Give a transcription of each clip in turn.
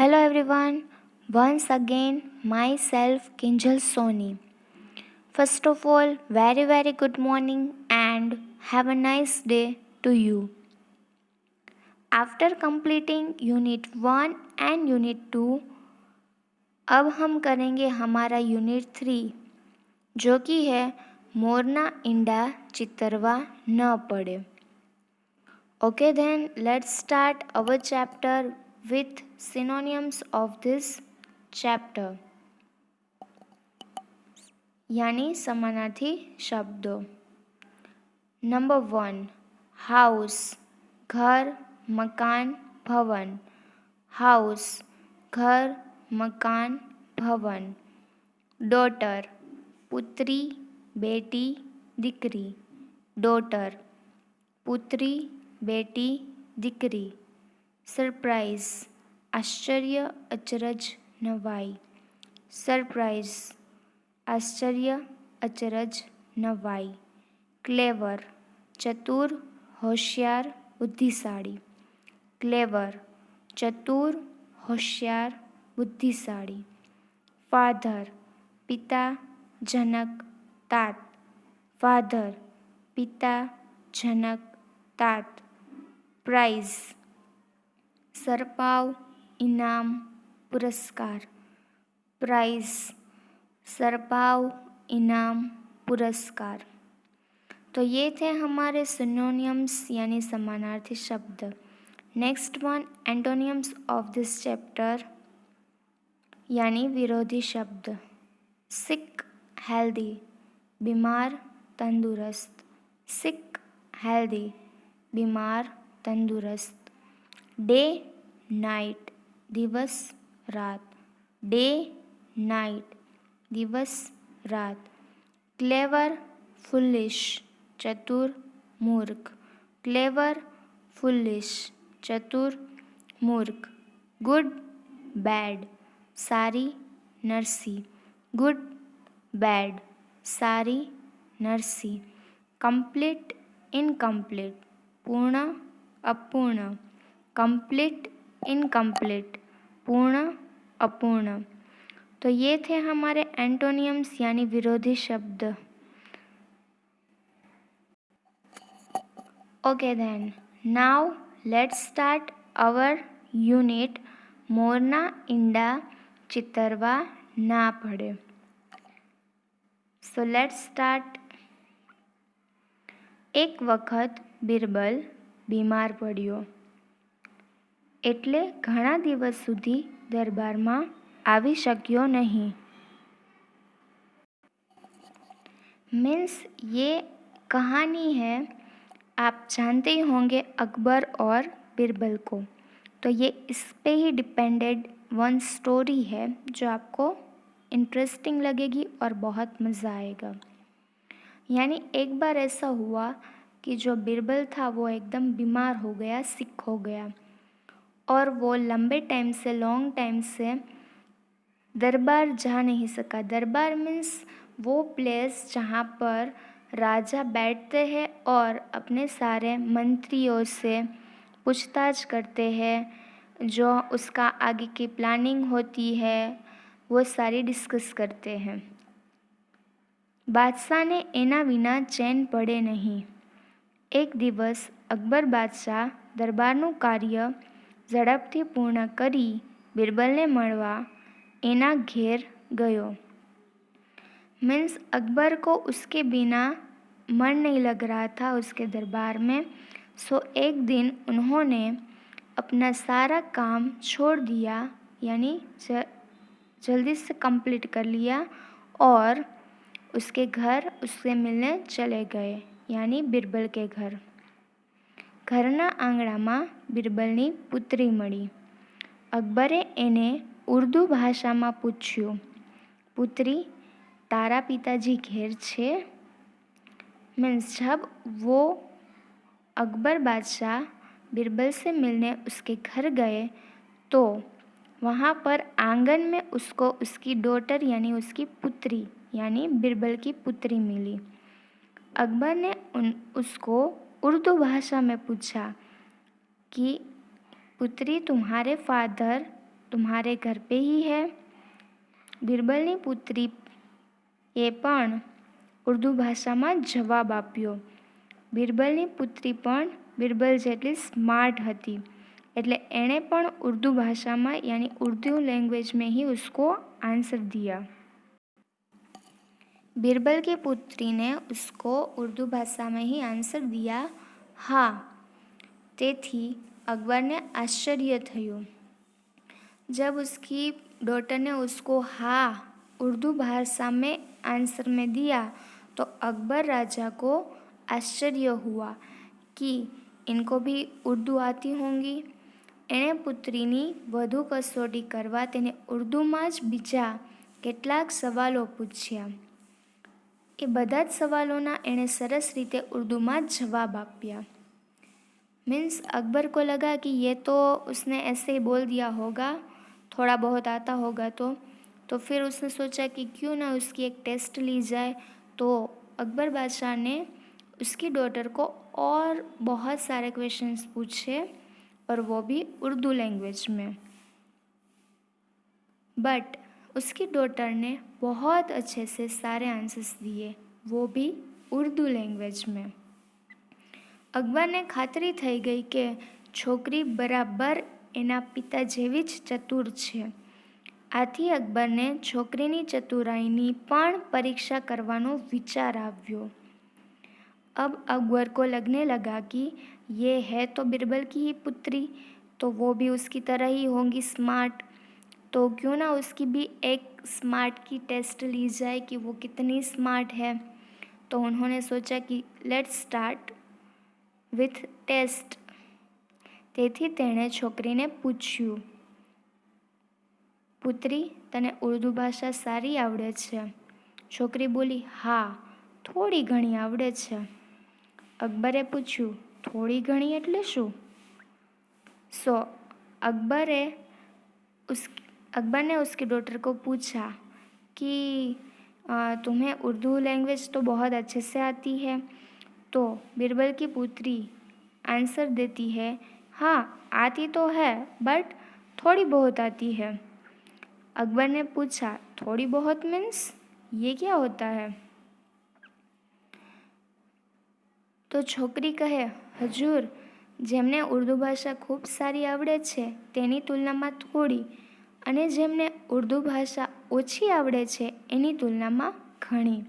Hello everyone, once again myself Kinjal Soni. First of all, very good morning and have a nice day to you. After completing Unit 1 and Unit 2, अब हम करेंगे हमारा Unit 3 जो कि है मोरना इंडा चितरवा न पड़े. Okay then, let's start our chapter with synonyms of this chapter. यानी समानार्थी शब्दों. नंबर 1 हाउस घर मकान भवन. हाउस घर मकान भवन. डॉटर पुत्री बेटी दीकरी. डॉटर पुत्री बेटी दीकरी. सरप्राइज आश्चर्य अचरज नवाई. सरप्राइज आश्चर्य अचरज नवाई. क्लेवर चतुर होशियार बुद्धिशाली. क्लेवर चतुर होशियार बुद्धिशाली. फादर पिता जनक तात. फादर पिता जनक तात. प्राइज सरपाव इनाम पुरस्कार. प्राइज सरपाव इनाम पुरस्कार. तो ये थे हमारे सिनोनियम्स यानी समानार्थी शब्द. Next one एंटोनियम्स of this chapter यानी विरोधी शब्द. सिक हेल्दी बीमार तंदुरुस्त. सिक हेल्दी बीमार तंदुरुस्त. डे नाइट दिवस रात. डे नाइट दिवस रात. क्लेवर फुलिश चतुर मूर्ख. क्लेवर फुलिश चतुर मूर्ख. गुड बैड सारी नरसी. गुड बैड सारी नरसी. कंप्लीट इनकम्प्लीट पूर्ण अपूर्ण. कंप्लीट इनकम्प्लीट पूर्ण अपूर्ण. तो ये थे हमारे एंटोनियम्स यानी विरोधी शब्द. Okay then now let's start our unit मोरना इंडा चितरवा ना पड़े. So let's start. एक वखत बिरबल बीमार પડ્યો એટલે ઘણા દિવસ સુધી દરબારમાં આવી શક્યો નહીં. मीन्स ये कहानी है, आप जानते ही होंगे अकबर और बिरबल को. तो ये इस पे ही डिपेंडेड वन स्टोरी है जो आपको इंटरेस्टिंग लगेगी और बहुत मज़ा आएगा. यानी एक बार ऐसा हुआ कि जो बिरबल था वो एकदम बीमार हो गया, सिक हो गया और वो लंबे टाइम से लॉन्ग टाइम से दरबार जा नहीं सका. दरबार मीन्स वो प्लेस जहाँ पर राजा बैठते हैं और अपने सारे मंत्रियों से पूछताछ करते हैं, जो उसका आगे की प्लानिंग होती है वो सारी डिस्कस करते हैं. બાદશાહને એના વિના ચેન પડે નહીં. એક દિવસ અકબર બાદશાહ દરબારનું કાર્ય ઝડપથી પૂર્ણ કરી બિરબલને મળવા એના ઘેર ગયો. मीन्स अकबर को उसके बिना मन नहीं लग रहा था उसके दरबार में. सो एक दिन उन्होंने अपना सारा काम छोड़ दिया यानी जल्दी से कंप्लीट कर लिया और उसके घर उससे मिलने चले गए यानी बिरबल के घर. ઘરના આંગણામાં બિરબલની પુત્રી મળી. અકબરે એને ઉર્દુ ભાષામાં પૂછ્યું, પુત્રી તારા પિતાજી ઘેર છે? मीन्स जब वो अकबर बादशाह बिरबल से मिलने उसके घर गए तो वहाँ पर आंगन में उसको उसकी डॉटर यानी उसकी पुत्री यानी बिरबल की पुत्री मिली. अकबर ने उसको उर्दू भाषा में पूछा कि पुत्री तुम्हारे फादर तुम्हारे घर पे ही है। બિરબલની પુત્રીએ પણ ઉર્દુ ભાષામાં જવાબ આપ્યો। બિરબલની પુત્રી પણ બિરબલ જેટલી સ્માર્ટ હતી, એટલે એણે પણ ઉર્दू भाषा में यानी उर्दू लैंग्वेज में ही उसको आंसर दिया। बिरबल की पुत्री ने उसको उर्दू भाषा में ही आंसर दिया हाँ। તેથી अकबर ने आश्चर्य થયું। जब उसकी डॉटर ने उसको हाँ उर्दू भाषा में आंसर में दिया तो अकबर राजा को आश्चर्य हुआ कि इनको भी उर्दू आती होंगी। एणे पुत्रीनी વધુ કસોટી કરવા તેને ઉર્દુમાં જ બીજા કેટલાક સવાલો પૂછ્યા। એ બધા જ સવાલોના એણે સરસ રીતે ઉર્દુમાં જ જવાબ આપ્યા। मीन्स अकबर को लगा कि ये तो उसने ऐसे ही बोल दिया होगा, थोड़ा बहुत आता होगा तो फिर उसने सोचा कि क्यों ना उसकी एक टेस्ट ली जाए। तो अकबर बादशाह ने उसकी डॉटर को और बहुत सारे क्वेश्चंस पूछे और वो भी उर्दू लैंग्वेज में। बट उसकी डॉटर ने बहुत अच्छे से सारे आंसर्स दिए, वो भी उर्दू लैंग्वेज में। अकबरने खातरी थई गई कि छोकरी बराबर एना पिता जेवी ज चतुर छे। आथी अकबरने छोकरीनी चतुराईनी पण परीक्षा करवानो विचार आव्यो। अब अकबर को लगने लगा कि ये है तो बिरबल की ही पुत्री, तो वो भी उसकी तरह ही होंगी स्मार्ट, तो क्यों ना उसकी भी एक स्मार्ट की टेस्ट ली जाए कि वो कितनी स्मार्ट है। तो उन्होंने सोचा कि लेट्स स्टार्ट विथ टेस्ट। તેથી તેણે છોકરીને પૂછ્યું, પુત્રી તને ઉર્દુ ભાષા સારી આવડે છે? છોકરી બોલી, હા થોડી ઘણી આવડે છે। અકબરે પૂછ્યું, થોડી ઘણી એટલે શું? सो अकबर ने उसकी डॉटर को पूछा कि तुम्हें उर्दू लैंग्वेज तो बहुत अच्छे से आती है। तो बिरबल की पुत्री आंसर देती है, हाँ आती तो है बट थोड़ी बहुत आती है। अकबर ने पूछा, थोड़ी बहुत मीन्स ये क्या होता है? तो छोकरी कहे, हजूर जेमने उर्दू भाषा खूब सारी आवड़े छे तेनी तुलनामां थोड़ी, अने जेमने उर्दू भाषा ओछी आवड़े छे एनी तुलनामां घणी।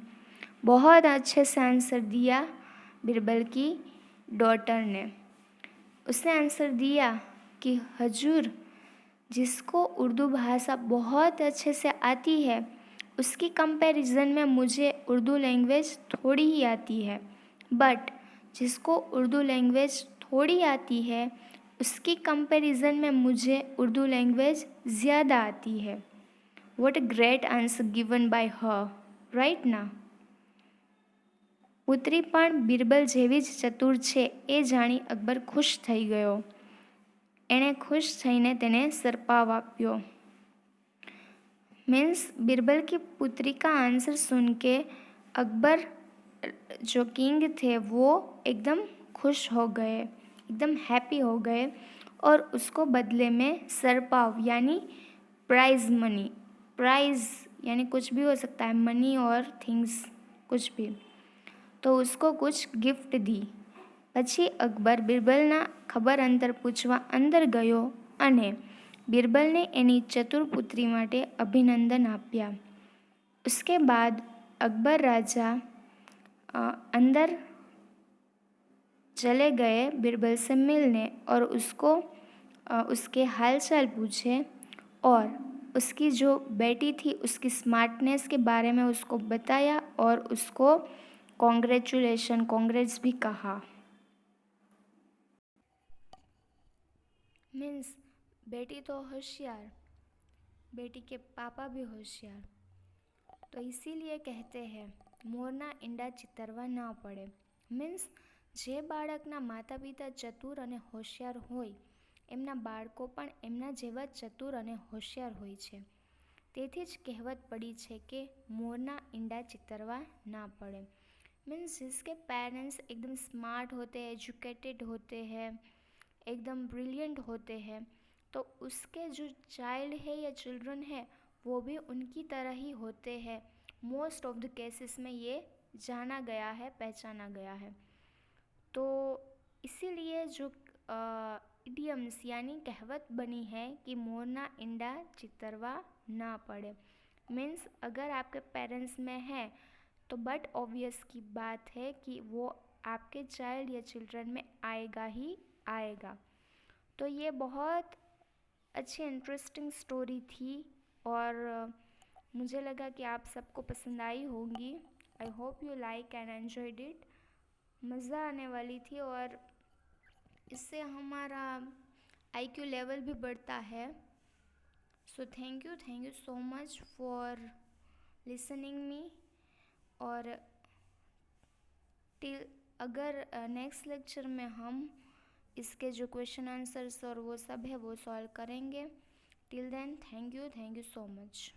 बहुत अच्छे से आंसर दिया बिरबल की डॉटर ने। उसने आंसर दिया कि हजूर जिसको उर्दू भाषा बहुत अच्छे से आती है उसकी कंपैरिजन में मुझे उर्दू लैंग्वेज थोड़ी ही आती है, बट जिसको उर्दू लैंग्वेज थोड़ी आती है उसकी कंपैरिजन में मुझे उर्दू लैंग्वेज ज़्यादा आती है। What a great answer given by her, right ना? पुत्री पण बिरबल जेवी ज चतुर छे ए जाणी अकबर खुश थई गयो। एणे खुश थईने तेने सरपाव आप्यो। मीन्स बिरबल की पुत्री का आंसर सुन के अकबर जो किंग थे वो एकदम खुश हो गए, एकदम हैप्पी हो गए और उसको बदले में सरपाव यानी प्राइज़ मनी, प्राइज़ यानी कुछ भी हो सकता है, मनी और थिंग्स कुछ भी, तो उसको कुछ गिफ्ट दी। પછી અકબર બિરબલના ખબર અંતર પૂછવા અંદર ગયો અને બિરબલને એની ચતુર પુત્રી માટે અભિનંદન આપ્યા। उसके बाद अकबर राजा अंदर चले गए बिरबल से मिलने और उसको उसके हालचाल पूछे और उसकी जो बेटी थी उसकी स्मार्टनेस के बारे में उसको बताया और उसको कांग्रेट्स भी कहा। मीन्स बेटी तो होशियार, बेटी के पापा भी होशियार, तो इसीलिए कहते हैं मोरना ईंडा चितरवा ना पड़े। मीन्स जे बाळकना माता पिता चतुर अने होशियार होय एमना बाळको पण एमना जेवा चतुर अने होशियार होय छे। तेथी ज कहेवत पड़ी छे कि मोरना ईंडा चितरवा ना पड़े। मीन्स जिसके पेरेंट्स एकदम स्मार्ट होते हैं, एजुकेटेड होते हैं, एकदम ब्रिलियंट होते हैं, तो उसके जो चाइल्ड है या चिल्ड्रन है वो भी उनकी तरह ही होते हैं। मोस्ट ऑफ द केसेस में ये जाना गया है, पहचाना गया है। तो इसीलिए जो इडियम्स यानी कहावत बनी है कि मोरना इंडा चितरवा ना पड़े, मीन्स अगर आपके पेरेंट्स में है तो बट ऑब्वियस की बात है कि वो आपके चाइल्ड या चिल्ड्रन में आएगा ही आएगा। तो ये बहुत अच्छी इंटरेस्टिंग स्टोरी थी और मुझे लगा कि आप सबको पसंद आई होंगी। I hope you like and enjoyed it. मज़ा आने वाली थी और इससे हमारा IQ लेवल भी बढ़ता है। So thank you so much for listening me. और अगर नेक्स्ट लेक्चर में हम इसके जो क्वेश्चन आंसर्स और वो सब है वो सॉल्व करेंगे। Till then thank you so much.